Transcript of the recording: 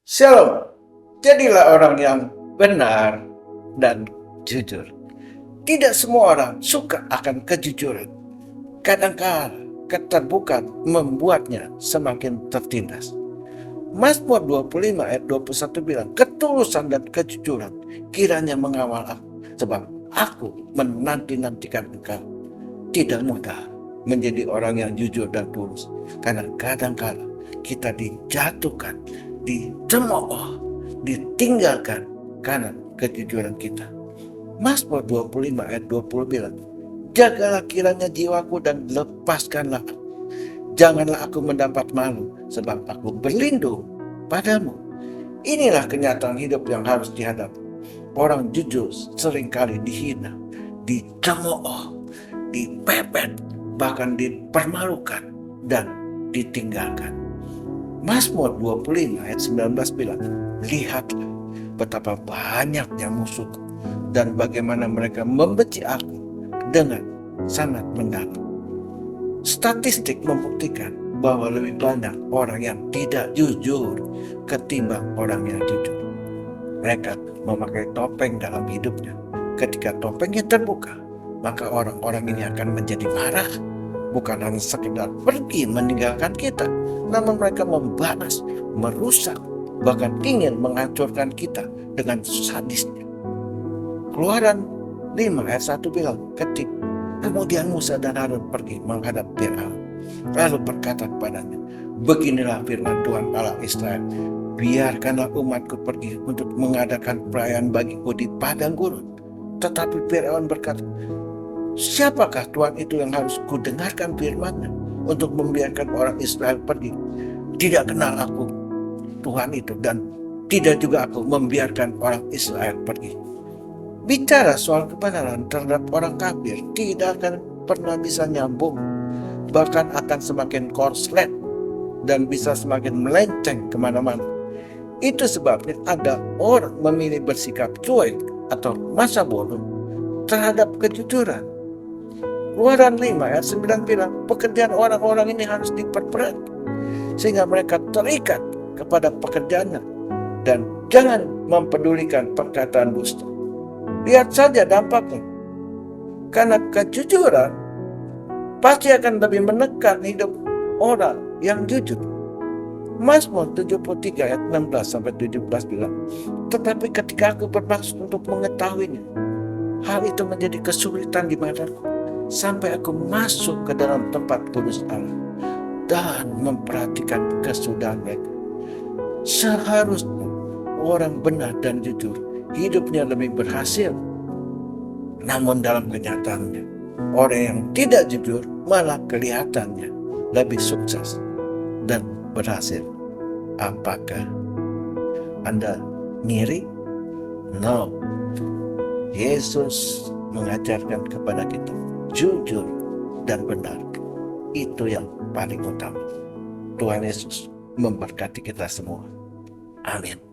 Shalom, jadilah orang yang benar dan jujur. Tidak semua orang suka akan kejujuran. Kadang-kadang keterbukaan membuatnya semakin tertindas. Mazmur 25 ayat 21 bilang, ketulusan dan kejujuran kiranya mengawal aku, sebab aku menanti-nantikan engkau. Tidak mudah menjadi orang yang jujur dan tulus, karena kadang-kadang kita dijatuhkan, dicemooh, ditinggalkan karena kejujuran kita. Mazmur 25 ayat 20 bilang, jagalah kiranya jiwaku dan lepaskanlah aku. Janganlah aku mendapat malu, sebab aku berlindung padamu. Inilah kenyataan hidup yang harus dihadapi. Orang jujur seringkali dihina, dicemooh, dipepet, bahkan dipermalukan dan ditinggalkan. Mazmur 25 ayat 19 bilang, lihatlah betapa banyaknya musuhku dan bagaimana mereka membenci aku dengan sangat mendalam. Statistik membuktikan bahwa lebih banyak orang yang tidak jujur ketimbang orang yang jujur. Mereka memakai topeng dalam hidupnya. Ketika topengnya terbuka, maka orang-orang ini akan menjadi marah. Bukan hanya sekedar pergi meninggalkan kita, namun mereka membalas, merusak, bahkan ingin menghancurkan kita dengan sadisnya. Keluaran 5 ayat 1 bilang, kemudian Musa dan Harun pergi menghadap Firaun, lalu berkata kepadanya, beginilah firman Tuhan Allah Israel, biarkanlah umatku pergi untuk mengadakan perayaan bagiku di padang gurun. Tetapi Firaun berkata, siapakah Tuhan itu yang harus kudengarkan firman-Nya untuk membiarkan orang Israel pergi? Tidak kenal aku Tuhan itu, dan tidak juga aku membiarkan orang Israel pergi. Bicara soal kebenaran terhadap orang kafir tidak akan pernah bisa nyambung, bahkan akan semakin korslet dan bisa semakin melenceng kemana-mana. Itu sebabnya ada orang memilih bersikap cuek atau masa bodoh terhadap kejujuran. Keluaran 5 ayat 9 bilang, pekerjaan orang-orang ini harus diperberat sehingga mereka terikat kepada pekerjaannya dan jangan mempedulikan perkataan dusta. Lihat saja dampaknya. Karena kejujuran pasti akan lebih menekan hidup orang yang jujur. Mazmur 73 ayat 16 sampai 17 bilang, tetapi ketika aku bermaksud untuk mengetahuinya, hal itu menjadi kesulitan di mataku, sampai aku masuk ke dalam tempat kudus Allah dan memperhatikan kesudahan mereka. Seharusnya orang benar dan jujur hidupnya lebih berhasil. Namun dalam kenyataannya, orang yang tidak jujur malah kelihatannya lebih sukses dan berhasil. Apakah Anda ngiri? No. Yesus mengajarkan kepada kita jujur dan benar. Itu yang paling utama. Tuhan Yesus memberkati kita semua. Amin.